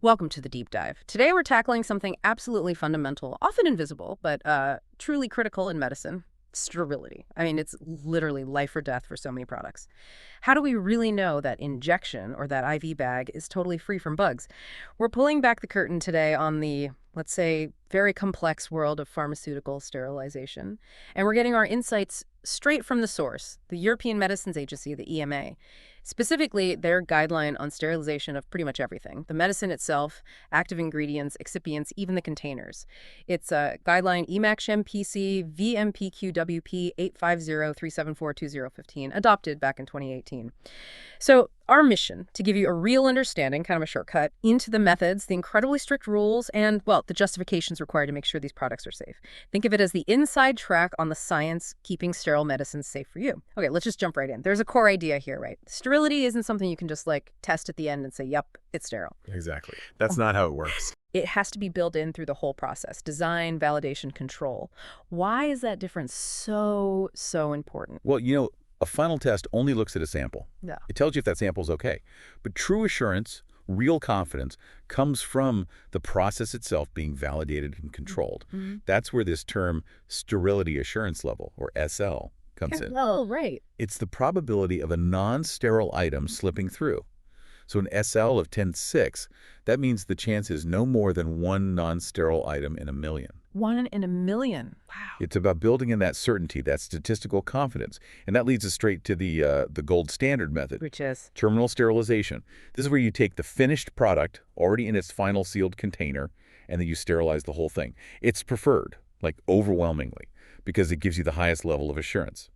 Welcome to the deep dive. Today we're tackling something absolutely fundamental, often invisible, but truly critical in medicine: sterility. I mean, it's literally life or death for so many products. How do we really know that injection or that IV bag is totally free from bugs? We're pulling back the curtain today on the, let's say, very complex world of pharmaceutical sterilization, and we're getting our insights straight from the source, the European Medicines Agency, the EMA. Specifically, their guideline on sterilization of pretty much everything: the medicine itself, active ingredients, excipients, even the containers. It's a guideline EMACSH MPC VMPQWP 850-374-2015, adopted back in 2018. So our mission, to give you a real understanding, kind of a shortcut, into the methods, the incredibly strict rules, and, well, the justifications required to make sure these products are safe. Think of it as the inside track on the science keeping sterile medicines safe for you. Okay, let's just jump right in. There's a core idea here, right? Sterility isn't something you can just, test at the end and say, yep, it's sterile. Exactly. That's not how it works. It has to be built in through the whole process: design, validation, control. Why is that difference so important? Well, a final test only looks at a sample. Yeah. It tells you if that sample's okay. But true assurance, real confidence, comes from the process itself being validated and controlled. Mm-hmm. That's where this term sterility assurance level, or SL, comes in. Oh, right. It's the probability of a non-sterile item slipping through. So an SL of 10.6, that means the chance is no more than one non-sterile item in a million. 1 in a million. Wow. It's about building in that certainty, that statistical confidence. And that leads us straight to the gold standard method, Which is? terminal sterilization. This is where you take the finished product, already in its final sealed container, and then you sterilize the whole thing. It's preferred, overwhelmingly, because it gives you the highest level of assurance.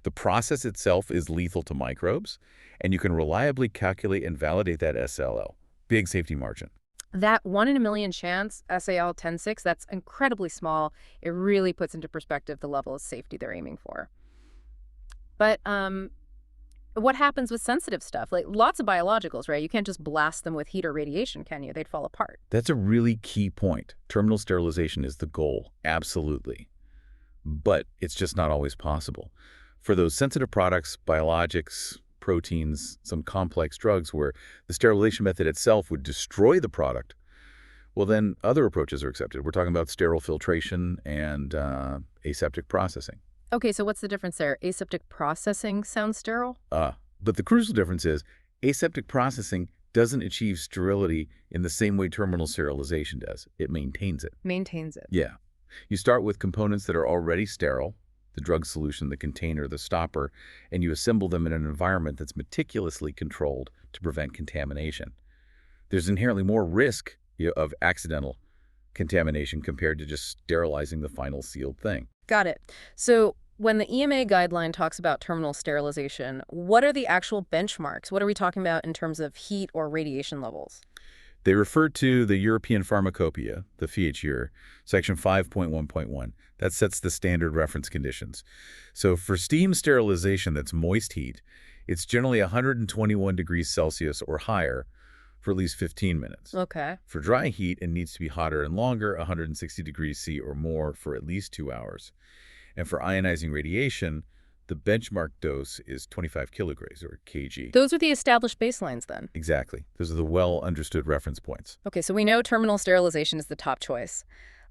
The process itself is lethal to microbes, and you can reliably calculate and validate that SLL. Big safety margin. That 1 in a million chance, SAL 10.6, that's incredibly small. It really puts into perspective the level of safety they're aiming for. But what happens with sensitive stuff? Lots of biologicals, right? You can't just blast them with heat or radiation, can you? They'd fall apart. That's a really key point. Terminal sterilization is the goal, absolutely. But it's just not always possible. For those sensitive products, biologics, proteins, some complex drugs where the sterilization method itself would destroy the product, well, then other approaches are accepted. We're talking about sterile filtration and aseptic processing. Okay, so what's the difference there? Aseptic processing sounds sterile? But the crucial difference is aseptic processing doesn't achieve sterility in the same way terminal sterilization does. It maintains it. Maintains it. Yeah. You start with components that are already sterile, the drug solution, the container, the stopper, and you assemble them in an environment that's meticulously controlled to prevent contamination. There's inherently more risk of accidental contamination compared to just sterilizing the final sealed thing. Got it. So when the EMA guideline talks about terminal sterilization, what are the actual benchmarks? What are we talking about in terms of heat or radiation levels? They refer to the European Pharmacopoeia, the FEHEUR, section 5.1.1. That sets the standard reference conditions. So for steam sterilization that's moist heat, it's generally 121 degrees Celsius or higher for at least 15 minutes. Okay. For dry heat, it needs to be hotter and longer, 160 degrees C or more for at least 2 hours. And for ionizing radiation, the benchmark dose is 25 kilograms or kg. Those are the established baselines then? Exactly. Those are the well-understood reference points. Okay, so we know terminal sterilization is the top choice.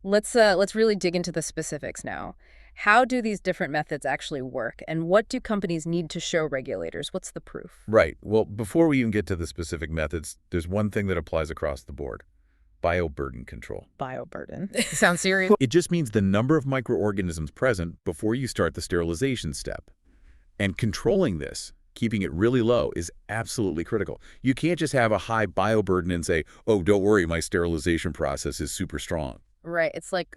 Let's really dig into the specifics now. How do these different methods actually work, and what do companies need to show regulators? What's the proof? Right. Well, before we even get to the specific methods, there's one thing that applies across the board: bioburden control. Bioburden. Sounds serious. It just means the number of microorganisms present before you start the sterilization step. And controlling this, keeping it really low, is absolutely critical. You can't just have a high bioburden and say, oh, don't worry, my sterilization process is super strong. Right. It's like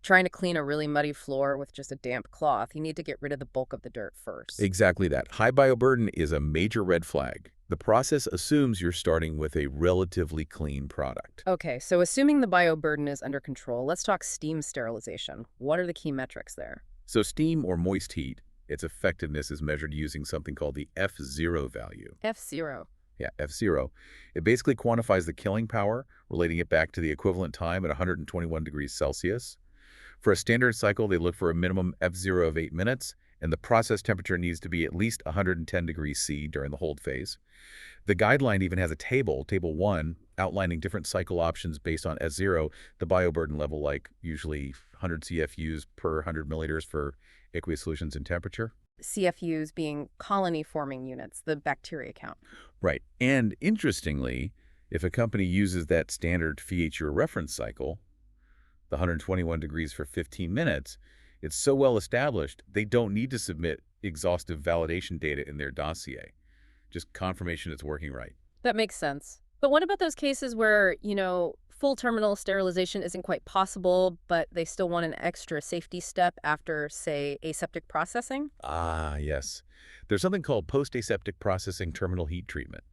trying to clean a really muddy floor with just a damp cloth. You need to get rid of the bulk of the dirt first. Exactly that. High bioburden is a major red flag. The process assumes you're starting with a relatively clean product. Okay, so assuming the bioburden is under control, let's talk steam sterilization. What are the key metrics there? So steam or moist heat, its effectiveness is measured using something called the F0 value. F0. Yeah, F0. It basically quantifies the killing power, relating it back to the equivalent time at 121 degrees Celsius. For a standard cycle, they look for a minimum F0 of 8 minutes, and the process temperature needs to be at least 110 degrees C during the hold phase. The guideline even has a table, Table 1, outlining different cycle options based on S0, the bioburden level, like usually 100 CFUs per 100 milliliters for aqueous solutions and temperature. CFUs being colony-forming units, the bacteria count. Right. And interestingly, if a company uses that standard pH reference cycle, the 121 degrees for 15 minutes, it's so well established, they don't need to submit exhaustive validation data in their dossier. Just confirmation it's working right. That makes sense. But what about those cases where, full terminal sterilization isn't quite possible, but they still want an extra safety step after, say, aseptic processing? Ah, yes. There's something called post-aseptic processing terminal heat treatment.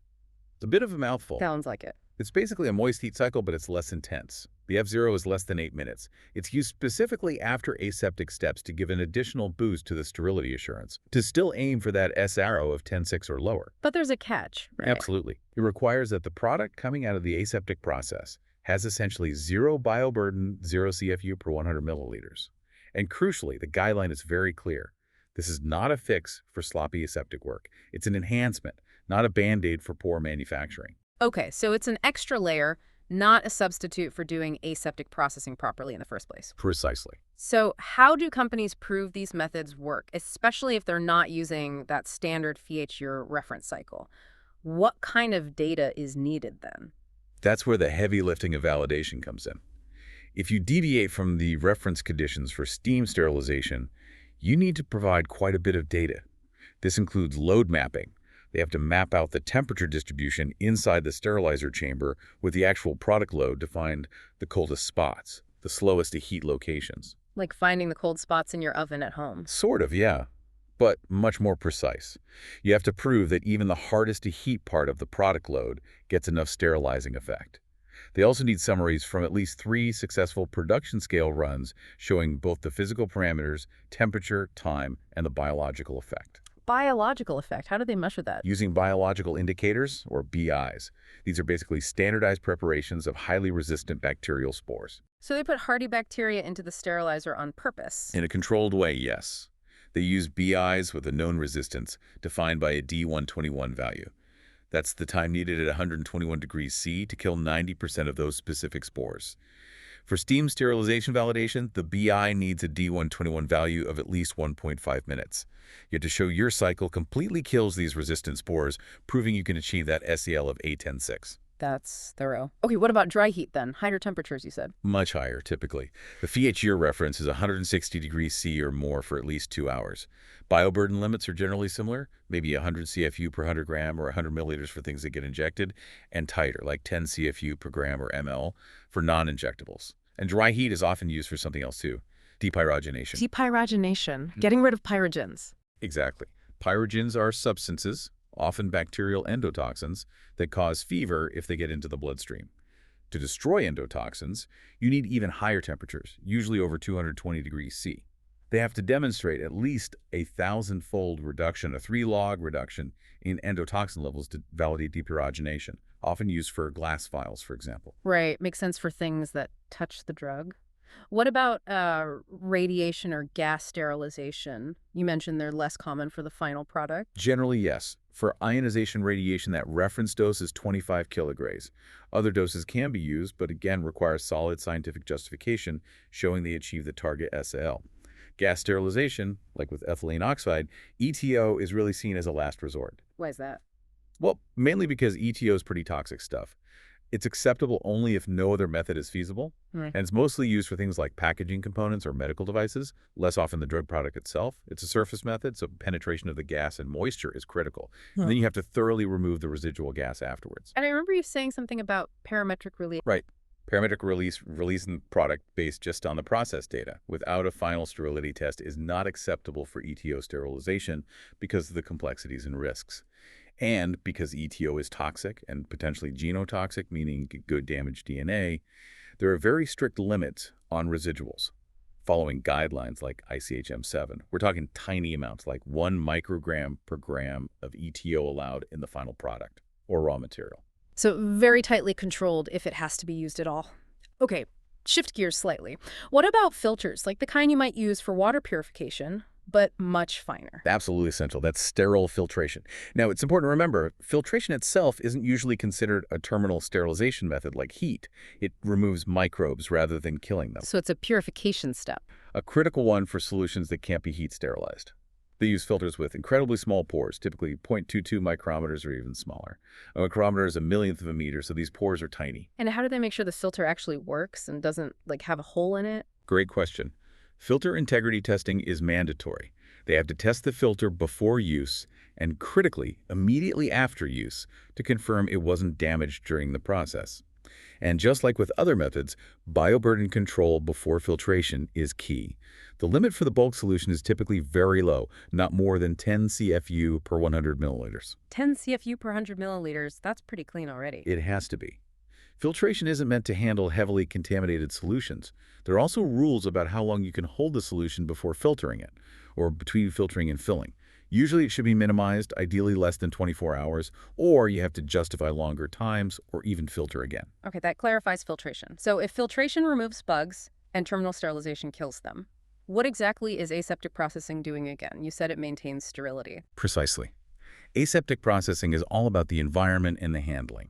It's a bit of a mouthful. Sounds like it. It's basically a moist heat cycle, but it's less intense. The F0 is less than 8 minutes. It's used specifically after aseptic steps to give an additional boost to the sterility assurance, to still aim for that S arrow of 10.6 or lower. But there's a catch, right? Absolutely. It requires that the product coming out of the aseptic process has essentially zero bioburden, 0 CFU per 100 milliliters. And crucially, the guideline is very clear. This is not a fix for sloppy aseptic work. It's an enhancement, not a band-aid for poor manufacturing. Okay, so it's an extra layer, not a substitute for doing aseptic processing properly in the first place. Precisely. So how do companies prove these methods work, especially if they're not using that standard pH reference cycle? What kind of data is needed then? That's where the heavy lifting of validation comes in. If you deviate from the reference conditions for steam sterilization, you need to provide quite a bit of data. This includes load mapping. They have to map out the temperature distribution inside the sterilizer chamber with the actual product load to find the coldest spots, the slowest to heat locations. Like finding the cold spots in your oven at home. Sort of, yeah, but much more precise. You have to prove that even the hardest to heat part of the product load gets enough sterilizing effect. They also need summaries from at least 3 successful production scale runs showing both the physical parameters, temperature, time, and the biological effect. Biological effect, how do they measure that? Using biological indicators, or BIs. These are basically standardized preparations of highly resistant bacterial spores. So they put hardy bacteria into the sterilizer on purpose. In a controlled way, yes. They use BIs with a known resistance, defined by a D121 value. That's the time needed at 121 degrees C to kill 90% of those specific spores. For steam sterilization validation, the BI needs a D121 value of at least 1.5 minutes. You have to show your cycle completely kills these resistant spores, proving you can achieve that SEL of A106. That's thorough. Okay, what about dry heat then? Higher temperatures, you said. Much higher, typically. The pH year reference is 160 degrees C or more for at least 2 hours. Bioburden limits are generally similar, maybe 100 CFU per 100 gram or 100 milliliters for things that get injected, and tighter, like 10 CFU per gram or ml for non-injectables. And dry heat is often used for something else too, depyrogenation. Depyrogenation, getting rid of pyrogens. Exactly. Pyrogens are substances, often bacterial endotoxins, that cause fever if they get into the bloodstream. To destroy endotoxins, you need even higher temperatures, usually over 220 degrees C. They have to demonstrate at least a 1,000-fold reduction, a 3-log reduction in endotoxin levels to validate depyrogenation, often used for glass vials, for example. Right, makes sense for things that touch the drug. What about radiation or gas sterilization? You mentioned they're less common for the final product. Generally, yes. For ionization radiation, that reference dose is 25 kilograms. Other doses can be used, but again require solid scientific justification showing they achieve the target SAL. Gas sterilization, like with ethylene oxide, ETO is really seen as a last resort. Why is that? Well, mainly because ETO is pretty toxic stuff. It's acceptable only if no other method is feasible, and it's mostly used for things like packaging components or medical devices, less often the drug product itself. It's a surface method, so penetration of the gas and moisture is critical. And then you have to thoroughly remove the residual gas afterwards. And I remember you saying something about parametric release. Right. Parametric releasing the product based just on the process data without a final sterility test is not acceptable for ETO sterilization because of the complexities and risks. And because ETO is toxic and potentially genotoxic, meaning it could damage DNA, there are very strict limits on residuals. Following guidelines like ICHM-7, we're talking tiny amounts like 1 microgram per gram of ETO allowed in the final product or raw material. So very tightly controlled if it has to be used at all. Okay, shift gears slightly. What about filters, like the kind you might use for water purification? but much finer. Absolutely essential. That's sterile filtration. Now, it's important to remember, filtration itself isn't usually considered a terminal sterilization method like heat. It removes microbes rather than killing them. So it's a purification step. A critical one for solutions that can't be heat sterilized. They use filters with incredibly small pores, typically 0.22 micrometers or even smaller. A micrometer is a millionth of a meter, so these pores are tiny. And how do they make sure the filter actually works and doesn't, like, have a hole in it? Great question. Filter integrity testing is mandatory. They have to test the filter before use and, critically, immediately after use to confirm it wasn't damaged during the process. And just like with other methods, bioburden control before filtration is key. The limit for the bulk solution is typically very low, not more than 10 CFU per 100 milliliters. 10 CFU per 100 milliliters, that's pretty clean already. It has to be. Filtration isn't meant to handle heavily contaminated solutions. There are also rules about how long you can hold the solution before filtering it, or between filtering and filling. Usually it should be minimized, ideally less than 24 hours, or you have to justify longer times or even filter again. Okay, that clarifies filtration. So if filtration removes bugs and terminal sterilization kills them, what exactly is aseptic processing doing again? You said it maintains sterility. Precisely. Aseptic processing is all about the environment and the handling.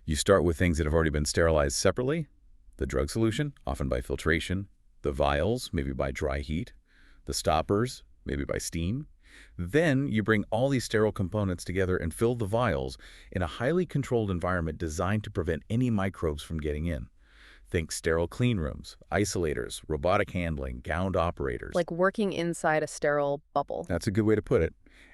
You start with things that have already been sterilized separately, the drug solution, often by filtration, the vials, maybe by dry heat, the stoppers, maybe by steam. Then you bring all these sterile components together and fill the vials in a highly controlled environment designed to prevent any microbes from getting in. Think sterile clean rooms, isolators, robotic handling, gowned operators. Like working inside a sterile bubble. That's a good way to put it.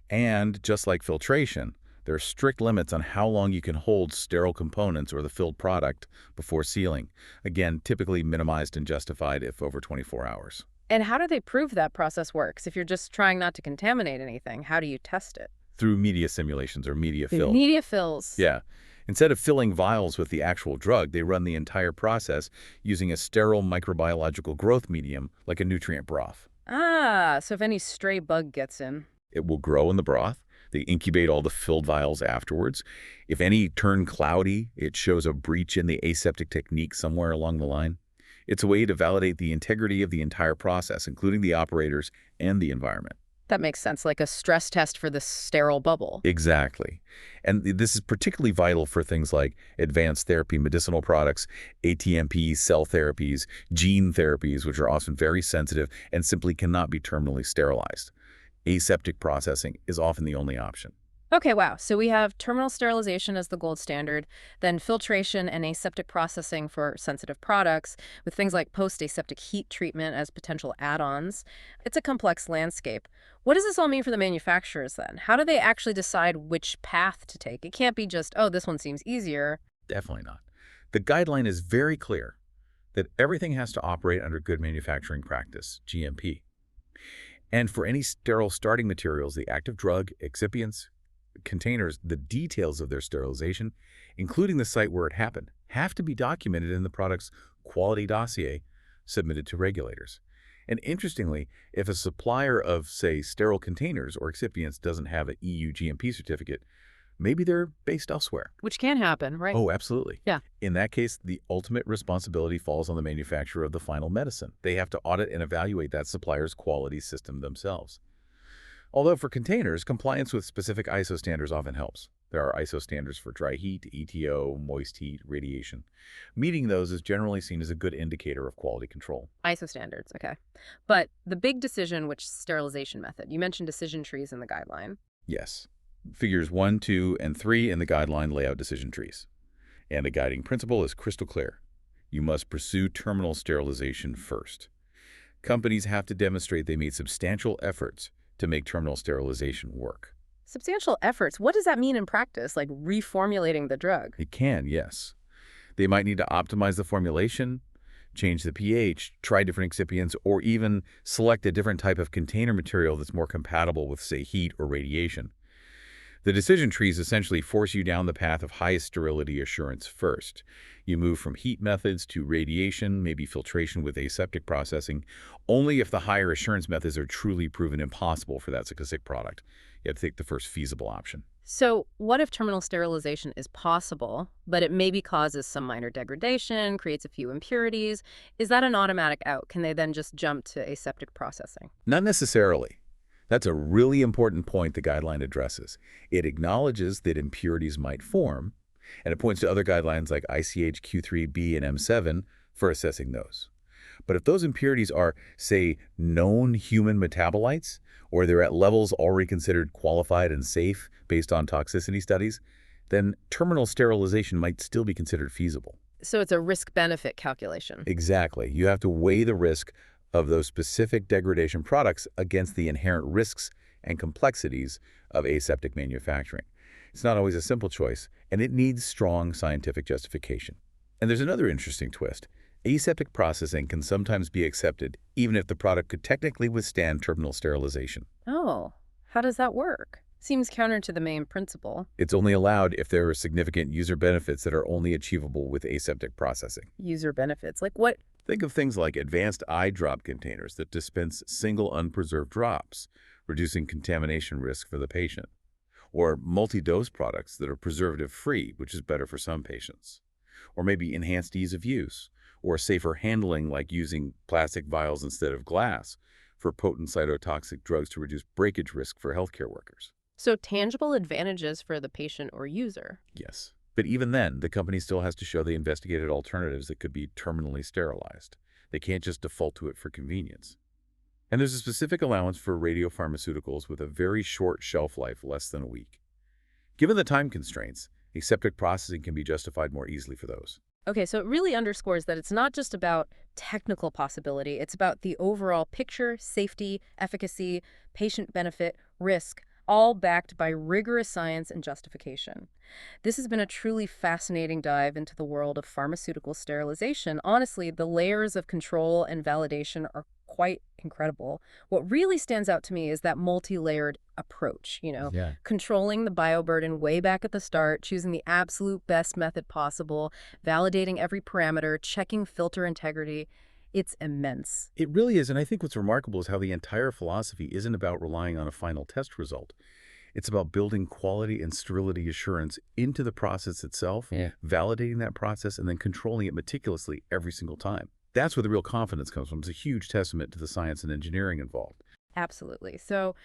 And just like filtration, there are strict limits on how long you can hold sterile components or the filled product before sealing. Again, typically minimized and justified if over 24 hours. And how do they prove that process works? If you're just trying not to contaminate anything, how do you test it? Through media simulations or media fill. Media fills. Yeah. Instead of filling vials with the actual drug, they run the entire process using a sterile microbiological growth medium like a nutrient broth. Ah, so if any stray bug gets in. It will grow in the broth. They incubate all the filled vials afterwards. If any turn cloudy, it shows a breach in the aseptic technique somewhere along the line. It's a way to validate the integrity of the entire process, including the operators and the environment. That makes sense, like a stress test for the sterile bubble. Exactly. And this is particularly vital for things like advanced therapy, medicinal products, ATMPs, cell therapies, gene therapies, which are often very sensitive and simply cannot be terminally sterilized. Aseptic processing is often the only option. Okay, wow. So we have terminal sterilization as the gold standard, then filtration and aseptic processing for sensitive products, with things like post-aseptic heat treatment as potential add-ons. It's a complex landscape. What does this all mean for the manufacturers then? How do they actually decide which path to take? It can't be just, oh, this one seems easier. Definitely not. The guideline is very clear that everything has to operate under good manufacturing practice, GMP. And for any sterile starting materials, the active drug, excipients, containers, the details of their sterilization, including the site where it happened, have to be documented in the product's quality dossier submitted to regulators. And interestingly, if a supplier of, say, sterile containers or excipients doesn't have an EU GMP certificate, maybe they're based elsewhere. Which can happen, right? Oh, absolutely. Yeah. In that case, the ultimate responsibility falls on the manufacturer of the final medicine. They have to audit and evaluate that supplier's quality system themselves. Although for containers, compliance with specific ISO standards often helps. There are ISO standards for dry heat, ETO, moist heat, radiation. Meeting those is generally seen as a good indicator of quality control. ISO standards, okay. But the big decision, which sterilization method? You mentioned decision trees in the guideline. Yes. Figures 1, 2, and 3 in the guideline lay out decision trees. And the guiding principle is crystal clear. You must pursue terminal sterilization first. Companies have to demonstrate they made substantial efforts to make terminal sterilization work. Substantial efforts. What does that mean in practice, like reformulating the drug? It can, yes. They might need to optimize the formulation, change the pH, try different excipients, or even select a different type of container material that's more compatible with, say, heat or radiation. The decision trees essentially force you down the path of highest sterility assurance first. You move from heat methods to radiation, maybe filtration with aseptic processing, only if the higher assurance methods are truly proven impossible for that specific product. You have to take the first feasible option. So, what if terminal sterilization is possible, but it maybe causes some minor degradation, creates a few impurities? Is that an automatic out? Can they then just jump to aseptic processing? Not necessarily. That's a really important point the guideline addresses. It acknowledges that impurities might form, and it points to other guidelines like ICH Q3B and M7 for assessing those. But if those impurities are, say, known human metabolites, or they're at levels already considered qualified and safe based on toxicity studies, then terminal sterilization might still be considered feasible. So, it's a risk-benefit calculation. Exactly. You have to weigh the risk of those specific degradation products against the inherent risks and complexities of aseptic manufacturing. It's not always a simple choice, and it needs strong scientific justification. And there's another interesting twist. Aseptic processing can sometimes be accepted even if the product could technically withstand terminal sterilization. Oh, how does that work? Seems counter to the main principle. It's only allowed if there are significant user benefits that are only achievable with aseptic processing. User benefits. Like what? Think of things like advanced eye drop containers that dispense single unpreserved drops, reducing contamination risk for the patient. Or multi-dose products that are preservative-free, which is better for some patients. Or maybe enhanced ease of use, or safer handling like using plastic vials instead of glass for potent cytotoxic drugs to reduce breakage risk for healthcare workers. So, tangible advantages for the patient or user. Yes. But even then, the company still has to show they investigated alternatives that could be terminally sterilized. They can't just default to it for convenience. And there's a specific allowance for radiopharmaceuticals with a very short shelf life, less than a week. Given the time constraints, aseptic processing can be justified more easily for those. Okay, so it really underscores that it's not just about technical possibility, it's about the overall picture, safety, efficacy, patient benefit, risk, all backed by rigorous science and justification. This has been a truly fascinating dive into the world of pharmaceutical sterilization. Honestly, the layers of control and validation are quite incredible. What really stands out to me is that multi-layered approach, Yeah. controlling the bioburden way back at the start, choosing the absolute best method possible, validating every parameter, checking filter integrity. It's immense. It really is, and I think what's remarkable is how the entire philosophy isn't about relying on a final test result. It's about building quality and sterility assurance into the process itself, validating that process, and then controlling it meticulously every single time. That's where the real confidence comes from. It's a huge testament to the science and engineering involved. Absolutely. So,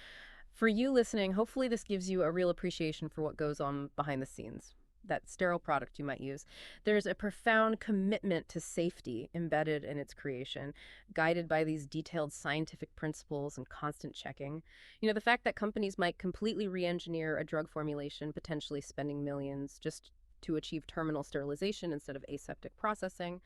for you listening, hopefully this gives you a real appreciation for what goes on behind the scenes, that sterile product you might use. There's a profound commitment to safety embedded in its creation, guided by these detailed scientific principles and constant checking. The fact that companies might completely re-engineer a drug formulation, potentially spending millions just to achieve terminal sterilization instead of aseptic processing,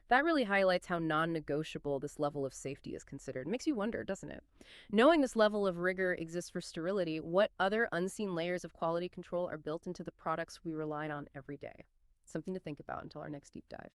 that really highlights how non-negotiable this level of safety is considered. Makes you wonder, doesn't it? Knowing this level of rigor exists for sterility, what other unseen layers of quality control are built into the products we rely on every day? Something to think about until our next deep dive.